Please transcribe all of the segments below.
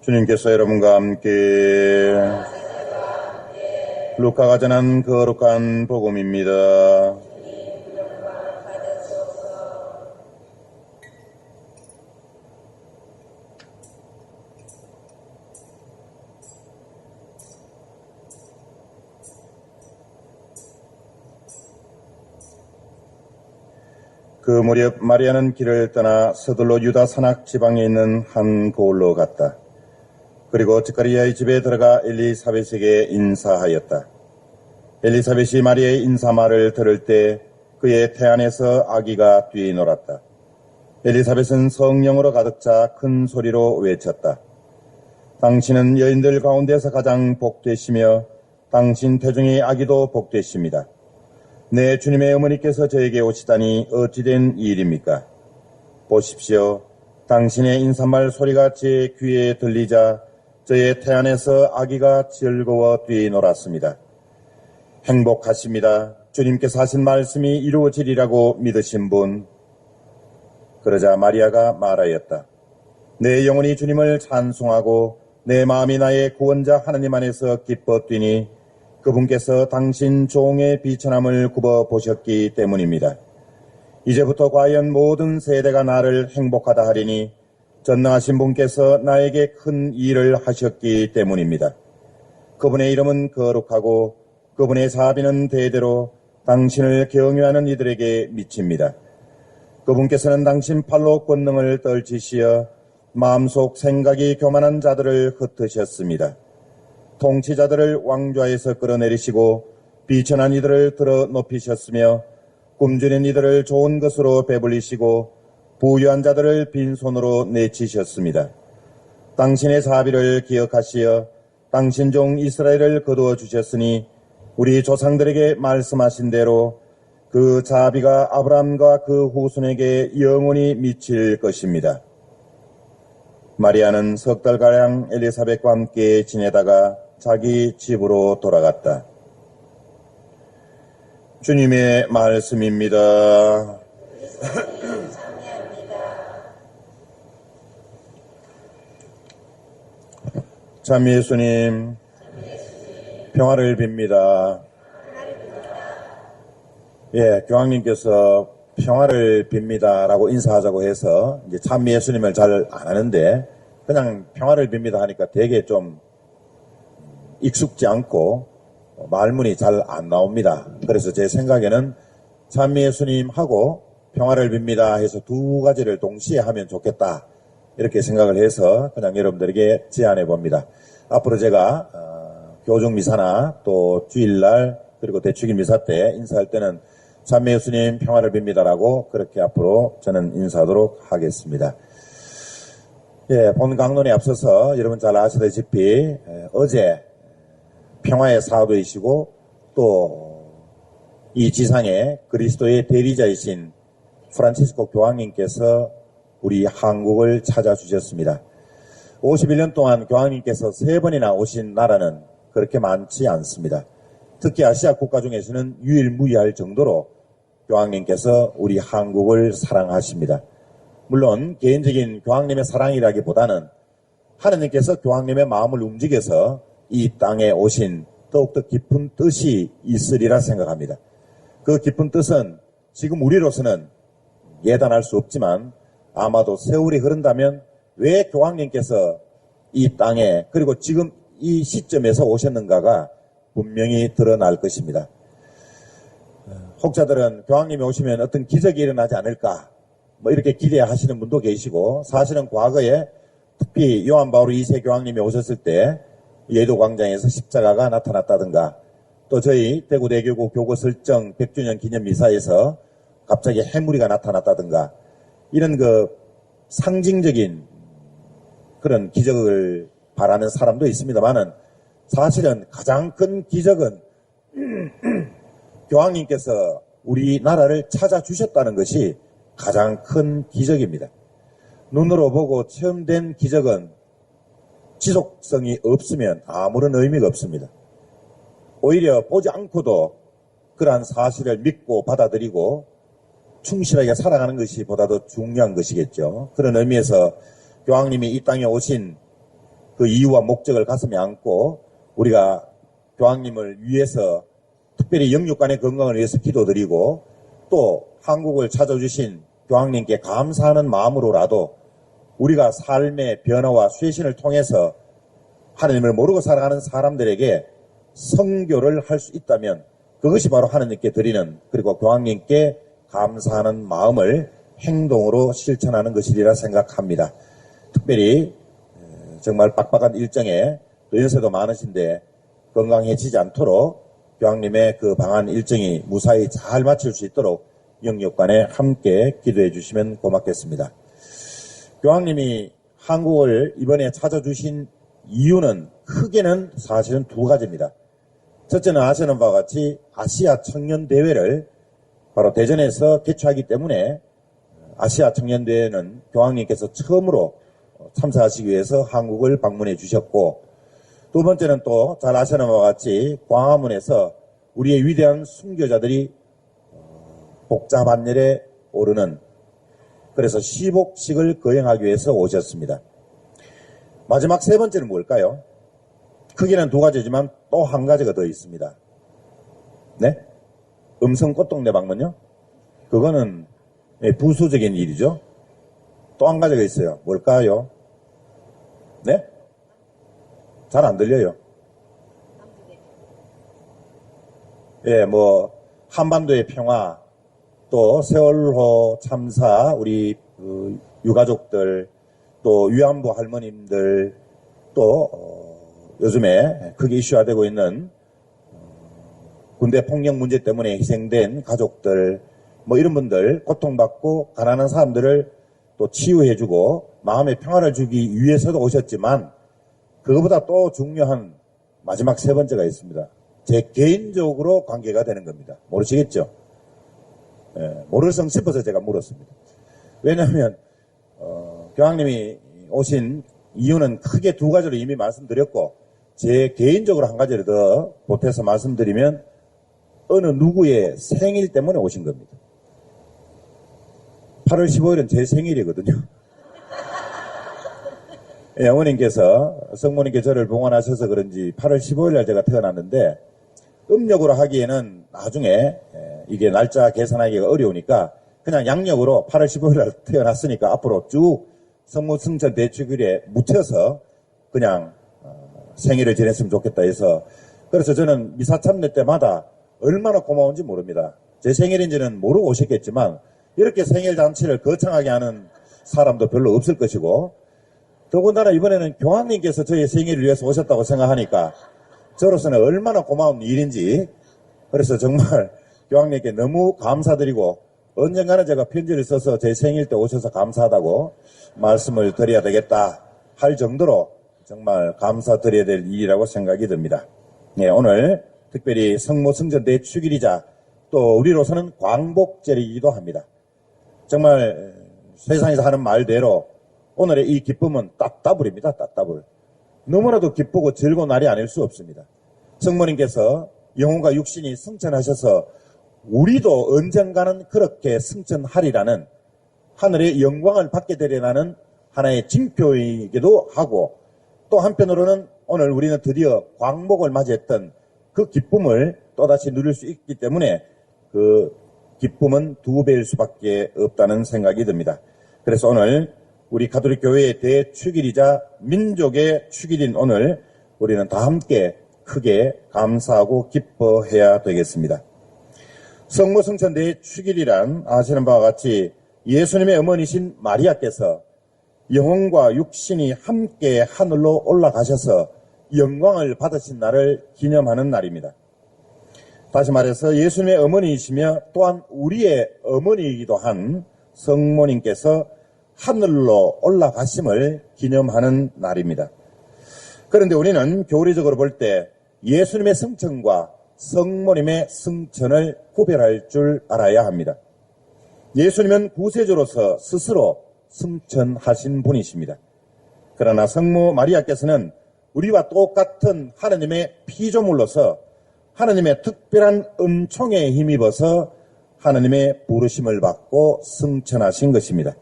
주님께서 여러분과 함께 루카가 전한 거룩한 복음입니다. 그 무렵 마리아는 길을 떠나 서둘러 유다 산악 지방에 있는 한 고을로 갔다. 그리고 스가랴의 집에 들어가 엘리사벳에게 인사하였다. 엘리사벳이 마리아의 인사말을 들을 때 그의 태안에서 아기가 뛰놀았다. 엘리사벳은 성령으로 가득 차 큰 소리로 외쳤다. 당신은 여인들 가운데서 가장 복되시며 당신 태중의 아기도 복되십니다. 내 주님의 어머니께서 저에게 오시다니 어찌된 일입니까? 보십시오. 당신의 인사말 소리가 제 귀에 들리자 저의 태안에서 아기가 즐거워 뛰놀았습니다. 행복하십니다. 주님께서 하신 말씀이 이루어지리라고 믿으신 분. 그러자 마리아가 말하였다. 내 영혼이 주님을 찬송하고 내 마음이 나의 구원자 하나님 안에서 기뻐 뛰니 그분께서 당신 종의 비천함을 굽어보셨기 때문입니다. 이제부터 과연 모든 세대가 나를 행복하다 하리니 전능하신 분께서 나에게 큰 일을 하셨기 때문입니다. 그분의 이름은 거룩하고 그분의 자비는 대대로 당신을 경외하는 이들에게 미칩니다. 그분께서는 당신 팔로 권능을 떨치시어 마음속 생각이 교만한 자들을 흩으셨습니다. 통치자들을 왕좌에서 끌어내리시고 비천한 이들을 들어 높이셨으며 굶주린 이들을 좋은 것으로 배불리시고 부유한 자들을 빈손으로 내치셨습니다. 당신의 자비를 기억하시어 당신 종 이스라엘을 거두어 주셨으니 우리 조상들에게 말씀하신 대로 그 자비가 아브라함과 그 후손에게 영원히 미칠 것입니다. 마리아는 석 달가량 엘리사벳과 함께 지내다가 자기 집으로 돌아갔다. 주님의 말씀입니다. 참 예수님, 평화를 빕니다. 예, 교황님께서 평화를 빕니다라고 인사하자고 해서 이제 참 예수님을 잘 안 하는데 그냥 평화를 빕니다 하니까 되게 좀 익숙지 않고 말문이 잘 안 나옵니다. 그래서 제 생각에는 참 예수님하고 평화를 빕니다 해서 두 가지를 동시에 하면 좋겠다 이렇게 생각을 해서 그냥 여러분들에게 제안해 봅니다. 앞으로 제가 교중 미사나 또 주일날 그리고 대축일 미사 때 인사할 때는 참 예수님 평화를 빕니다라고 그렇게 앞으로 저는 인사하도록 하겠습니다. 예, 본 강론에 앞서서 여러분 잘 아시다시피 어제 평화의 사도이시고 또 이 지상에 그리스도의 대리자이신 프란치스코 교황님께서 우리 한국을 찾아주셨습니다. 51년 동안 교황님께서 3번이나 오신 나라는 그렇게 많지 않습니다. 특히 아시아 국가 중에서는 유일무이할 정도로 교황님께서 우리 한국을 사랑하십니다. 물론 개인적인 교황님의 사랑이라기보다는 하느님께서 교황님의 마음을 움직여서 이 땅에 오신 더욱더 깊은 뜻이 있으리라 생각합니다. 그 깊은 뜻은 지금 우리로서는 예단할 수 없지만 아마도 세월이 흐른다면 왜 교황님께서 이 땅에 그리고 지금 이 시점에서 오셨는가가 분명히 드러날 것입니다. 혹자들은 교황님이 오시면 어떤 기적이 일어나지 않을까 뭐 이렇게 기대하시는 분도 계시고 사실은 과거에 특히 요한 바오로 2세 교황님이 오셨을 때 예도광장에서 십자가가 나타났다든가 또 저희 대구대교구 교구 설정 100주년 기념 미사에서 갑자기 해무리가 나타났다든가 이런 그 상징적인 그런 기적을 바라는 사람도 있습니다만은 사실은 가장 큰 기적은 교황님께서 우리나라를 찾아주셨다는 것이 가장 큰 기적입니다. 눈으로 보고 체험된 기적은 지속성이 없으면 아무런 의미가 없습니다. 오히려 보지 않고도 그러한 사실을 믿고 받아들이고 충실하게 살아가는 것이 보다 더 중요한 것이겠죠. 그런 의미에서 교황님이 이 땅에 오신 그 이유와 목적을 가슴에 안고 우리가 교황님을 위해서 특별히 영육간의 건강을 위해서 기도드리고 또 한국을 찾아주신 교황님께 감사하는 마음으로라도 우리가 삶의 변화와 쇄신을 통해서 하나님을 모르고 살아가는 사람들에게 선교를 할 수 있다면 그것이 바로 하나님께 드리는 그리고 교황님께 감사하는 마음을 행동으로 실천하는 것이리라 생각합니다. 특별히 정말 빡빡한 일정에 또 연세도 많으신데 건강해지지 않도록 교황님의 그 방한 일정이 무사히 잘 마칠 수 있도록 영육간에 함께 기도해 주시면 고맙겠습니다. 교황님이 한국을 이번에 찾아주신 이유는 크게는 사실은 두 가지입니다. 첫째는 아시는 바와 같이 아시아 청년대회를 바로 대전에서 개최하기 때문에 아시아 청년대회는 교황님께서 처음으로 참석하시기 위해서 한국을 방문해 주셨고 두 번째는 또 잘 아시는 바와 같이 광화문에서 우리의 위대한 순교자들이 복자반열에 오르는 그래서 시복식을 거행하기 위해서 오셨습니다. 마지막 세 번째는 뭘까요? 크게는 두 가지지만 또 한 가지가 더 있습니다. 네? 음성꽃동네 방문요? 그거는 부수적인 일이죠. 또 한 가지가 있어요. 뭘까요? 네? 잘 안 들려요. 예, 한반도의 평화, 또 세월호 참사, 우리 유가족들, 또 위안부 할머님들, 또 요즘에 크게 이슈화되고 있는 군대 폭력 문제 때문에 희생된 가족들, 이런 분들, 고통받고 가난한 사람들을 또 치유해주고 마음의 평화를 주기 위해서도 오셨지만 그거보다 또 중요한 마지막 세 번째가 있습니다. 제 개인적으로 관계가 되는 겁니다. 모르시겠죠? 예, 모를성 싶어서 제가 물었습니다. 왜냐하면 교황님이 오신 이유는 크게 두 가지로 이미 말씀드렸고 제 개인적으로 한 가지를 더 보태서 말씀드리면 어느 누구의 생일 때문에 오신 겁니다. 8월 15일은 제 생일이거든요. 예, 어머님께서 성모님께 저를 봉헌하셔서 그런지 8월 15일 날 제가 태어났는데 음력으로 하기에는 나중에 이게 날짜 계산하기가 어려우니까 그냥 양력으로 8월 15일 날 태어났으니까 앞으로 쭉 성모 승천 대축일에 묻혀서 그냥 생일을 지냈으면 좋겠다 해서 그래서 저는 미사 참례 때마다 얼마나 고마운지 모릅니다. 제 생일인지는 모르고 오셨겠지만 이렇게 생일 잔치를 거창하게 하는 사람도 별로 없을 것이고 더군다나 이번에는 교황님께서 저의 생일을 위해서 오셨다고 생각하니까 저로서는 얼마나 고마운 일인지 그래서 정말 교황님께 너무 감사드리고 언젠가는 제가 편지를 써서 제 생일 때 오셔서 감사하다고 말씀을 드려야 되겠다 할 정도로 정말 감사드려야 될 일이라고 생각이 듭니다. 네, 오늘 특별히 성모 승전대의 축일이자 또 우리로서는 광복절이기도 합니다. 정말 세상에서 하는 말대로 오늘의 이 기쁨은 따따블입니다. 따따블. 너무나도 기쁘고 즐거운 날이 아닐 수 없습니다. 성모님께서 영혼과 육신이 승천하셔서 우리도 언젠가는 그렇게 승천하리라는 하늘의 영광을 받게 되리라는 하나의 징표이기도 하고 또 한편으로는 오늘 우리는 드디어 광복을 맞이했던 그 기쁨을 또다시 누릴 수 있기 때문에 그 기쁨은 두 배일 수밖에 없다는 생각이 듭니다. 그래서 오늘 우리 가톨릭 교회의 대축일이자 민족의 축일인 오늘 우리는 다 함께 크게 감사하고 기뻐해야 되겠습니다. 성모 승천 대축일이란 아시는 바와 같이 예수님의 어머니신 마리아께서 영혼과 육신이 함께 하늘로 올라가셔서 영광을 받으신 날을 기념하는 날입니다. 다시 말해서 예수님의 어머니이시며 또한 우리의 어머니이기도 한 성모님께서 하늘로 올라가심을 기념하는 날입니다. 그런데 우리는 교리적으로 볼 때 예수님의 승천과 성모님의 승천을 구별할 줄 알아야 합니다. 예수님은 구세주로서 스스로 승천하신 분이십니다. 그러나 성모 마리아께서는 우리와 똑같은 하나님의 피조물로서 하나님의 특별한 은총에 힘입어서 하나님의 부르심을 받고 승천하신 것입니다.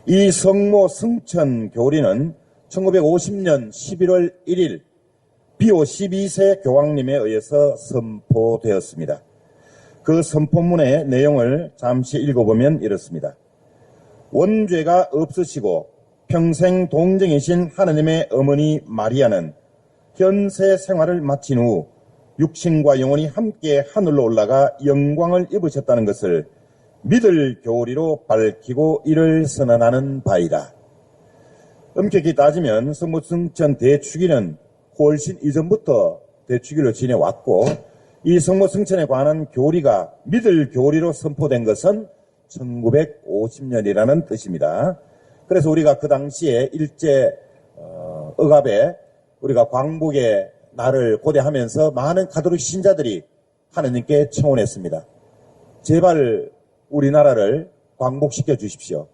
이 성모 승천 교리는 1950년 11월 1일 비오 12세 교황님에 의해서 선포되었습니다. 그 선포문의 내용을 잠시 읽어보면 이렇습니다. 원죄가 없으시고 평생 동정이신 하느님의 어머니 마리아는 현세 생활을 마친 후 육신과 영혼이 함께 하늘로 올라가 영광을 입으셨다는 것을 믿을 교리로 밝히고 이를 선언하는 바이다. 엄격히 따지면 성모승천 대축일은 훨씬 이전부터 대축일로 지내왔고 이 성모승천에 관한 교리가 믿을 교리로 선포된 것은 1950년이라는 뜻입니다. 그래서 우리가 그 당시에 일제 억압에 우리가 광복의 날을 고대하면서 많은 가톨릭 신자들이 하느님께 청원했습니다. 제발 우리나라를 광복시켜 주십시오.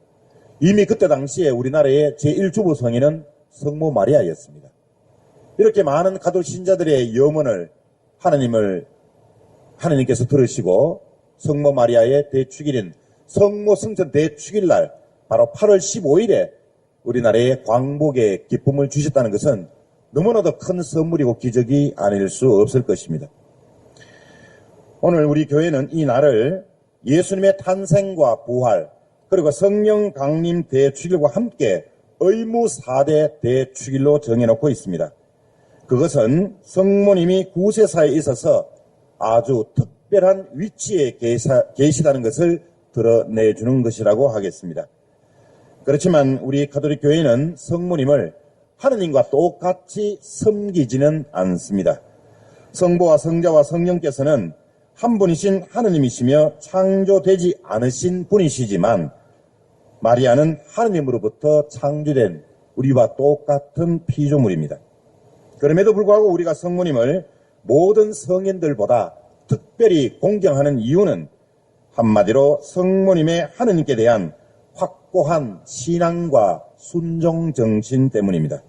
이미 그때 당시에 우리나라의 제1주보 성인은 성모 마리아였습니다. 이렇게 많은 가톨릭 신자들의 염원을 하느님께서 들으시고 성모 마리아의 대축일인 성모승천 대축일날 바로 8월 15일에 우리나라에 광복의 기쁨을 주셨다는 것은 너무나도 큰 선물이고 기적이 아닐 수 없을 것입니다. 오늘 우리 교회는 이 날을 예수님의 탄생과 부활 그리고 성령 강림 대축일과 함께 의무 4대 대축일로 정해놓고 있습니다. 그것은 성모님이 구세사에 있어서 아주 특별한 위치에 계시다는 것을 드러내주는 것이라고 하겠습니다. 그렇지만 우리 가톨릭 교회는 성모님을 하느님과 똑같이 섬기지는 않습니다. 성부와 성자와 성령께서는 한 분이신 하느님이시며 창조되지 않으신 분이시지만 마리아는 하느님으로부터 창조된 우리와 똑같은 피조물입니다. 그럼에도 불구하고 우리가 성모님을 모든 성인들보다 특별히 공경하는 이유는 한마디로 성모님의 하느님께 대한 확고한 신앙과 순종 정신 때문입니다.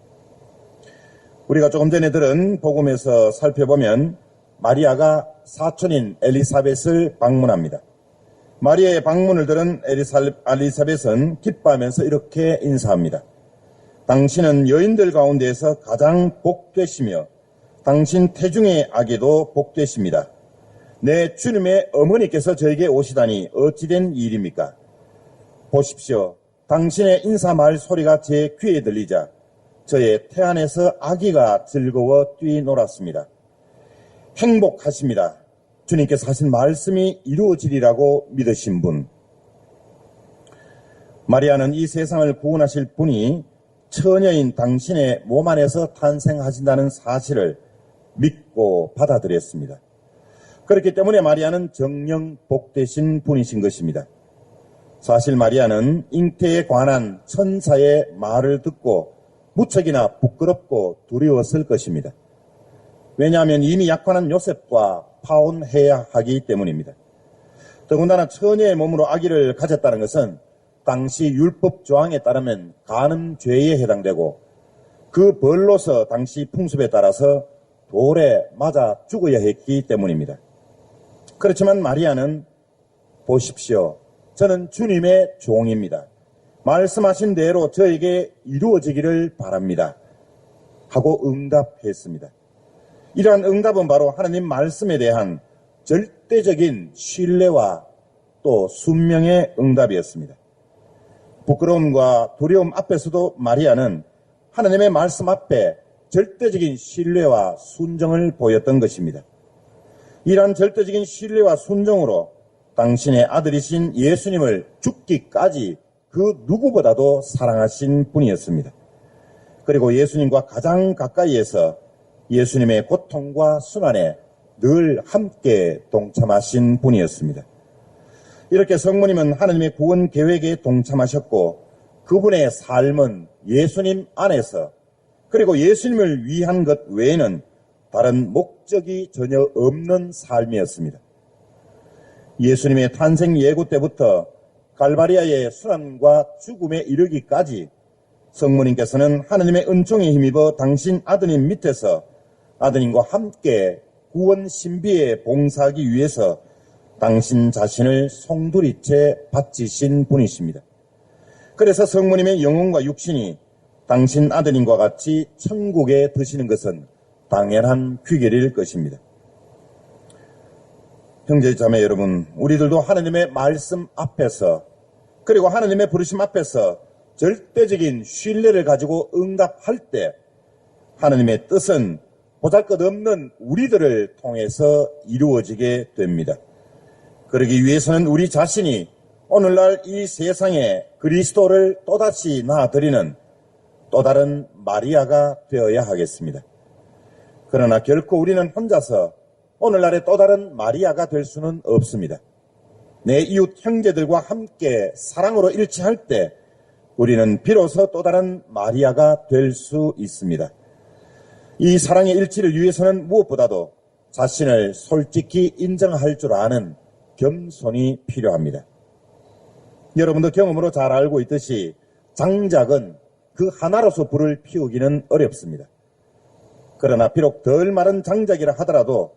우리가 조금 전에 들은 복음에서 살펴보면 마리아가 사촌인 엘리사벳을 방문합니다. 마리아의 방문을 들은 엘리사벳은 기뻐하면서 이렇게 인사합니다. 당신은 여인들 가운데에서 가장 복되시며 당신 태중의 아기도 복되십니다. 내 주님의 어머니께서 저에게 오시다니 어찌된 일입니까? 보십시오. 당신의 인사말 소리가 제 귀에 들리자 저의 태안에서 아기가 즐거워 뛰놀았습니다. 행복하십니다. 주님께서 하신 말씀이 이루어지리라고 믿으신 분. 마리아는 이 세상을 구원하실 분이 처녀인 당신의 몸 안에서 탄생하신다는 사실을 믿고 받아들였습니다. 그렇기 때문에 마리아는 정녕 복되신 분이신 것입니다. 사실 마리아는 잉태에 관한 천사의 말을 듣고 무척이나 부끄럽고 두려웠을 것입니다. 왜냐하면 이미 약혼한 요셉과 파혼해야 하기 때문입니다. 더군다나 처녀의 몸으로 아기를 가졌다는 것은 당시 율법 조항에 따르면 간음죄에 해당되고 그 벌로서 당시 풍습에 따라서 돌에 맞아 죽어야 했기 때문입니다. 그렇지만 마리아는 보십시오. 저는 주님의 종입니다. 말씀하신 대로 저에게 이루어지기를 바랍니다. 하고 응답했습니다. 이러한 응답은 바로 하나님 말씀에 대한 절대적인 신뢰와 또 순명의 응답이었습니다. 부끄러움과 두려움 앞에서도 마리아는 하나님의 말씀 앞에 절대적인 신뢰와 순종을 보였던 것입니다. 이러한 절대적인 신뢰와 순종으로 당신의 아들이신 예수님을 죽기까지 그 누구보다도 사랑하신 분이었습니다. 그리고 예수님과 가장 가까이에서 예수님의 고통과 순환에 늘 함께 동참하신 분이었습니다. 이렇게 성모님은 하나님의 구원 계획에 동참하셨고 그분의 삶은 예수님 안에서 그리고 예수님을 위한 것 외에는 다른 목적이 전혀 없는 삶이었습니다. 예수님의 탄생 예고 때부터 갈바리아의 순환과 죽음에 이르기까지 성모님께서는 하나님의 은총에 힘입어 당신 아드님 밑에서 아드님과 함께 구원 신비에 봉사하기 위해서 당신 자신을 송두리째 바치신 분이십니다. 그래서 성모님의 영혼과 육신이 당신 아드님과 같이 천국에 드시는 것은 당연한 귀결일 것입니다. 형제 자매 여러분, 우리들도 하나님의 말씀 앞에서 그리고 하나님의 부르심 앞에서 절대적인 신뢰를 가지고 응답할 때 하나님의 뜻은 보잘것없는 우리들을 통해서 이루어지게 됩니다. 그러기 위해서는 우리 자신이 오늘날 이 세상에 그리스도를 또다시 낳아드리는 또 다른 마리아가 되어야 하겠습니다. 그러나 결코 우리는 혼자서 오늘날의 또 다른 마리아가 될 수는 없습니다. 내 이웃 형제들과 함께 사랑으로 일치할 때 우리는 비로소 또 다른 마리아가 될 수 있습니다. 이 사랑의 일치를 위해서는 무엇보다도 자신을 솔직히 인정할 줄 아는 겸손이 필요합니다. 여러분도 경험으로 잘 알고 있듯이 장작은 그 하나로서 불을 피우기는 어렵습니다. 그러나 비록 덜 마른 장작이라 하더라도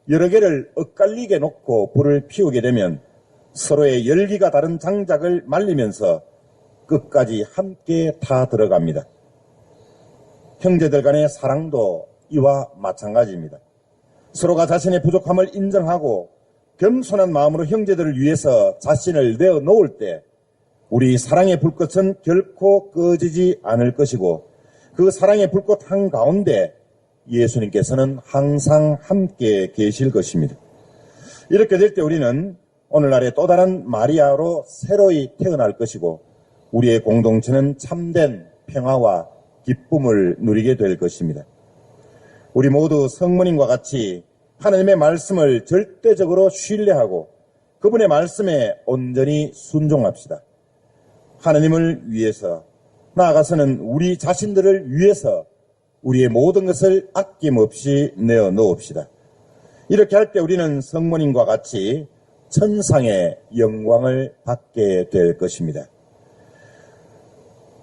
여러 개를 엇갈리게 놓고 불을 피우게 되면 서로의 열기가 다른 장작을 말리면서 끝까지 함께 타 들어갑니다. 형제들 간의 사랑도 이와 마찬가지입니다. 서로가 자신의 부족함을 인정하고 겸손한 마음으로 형제들을 위해서 자신을 내어놓을 때 우리 사랑의 불꽃은 결코 꺼지지 않을 것이고 그 사랑의 불꽃 한가운데 예수님께서는 항상 함께 계실 것입니다. 이렇게 될 때 우리는 오늘날의 또 다른 마리아로 새로이 태어날 것이고 우리의 공동체는 참된 평화와 기쁨을 누리게 될 것입니다. 우리 모두 성모님과 같이 하나님의 말씀을 절대적으로 신뢰하고 그분의 말씀에 온전히 순종합시다. 하나님을 위해서 나아가서는 우리 자신들을 위해서 우리의 모든 것을 아낌없이 내어놓읍시다. 이렇게 할 때 우리는 성모님과 같이 천상의 영광을 받게 될 것입니다.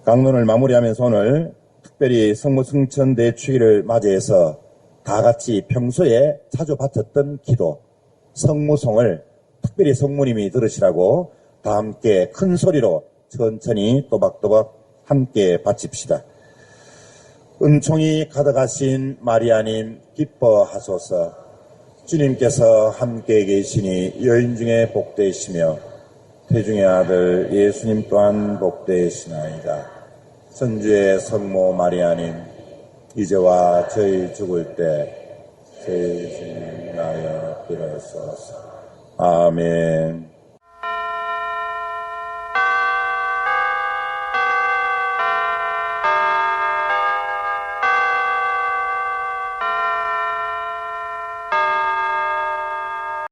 강론을 마무리하면서 오늘 특별히 성모 승천 대축일을 맞이해서 다 같이 평소에 자주 바쳤던 기도, 성모송을 특별히 성모님이 들으시라고 다 함께 큰 소리로 천천히 또박또박 함께 바칩시다. 은총이 가득하신 마리아님 기뻐하소서. 주님께서 함께 계시니 여인 중에 복되시며 태중의 아들 예수님 또한 복되시나이다. 천주의 성모 마리아님 이제와 저희 죽을 때 저희 주님 나여 빌어주소서. 아멘.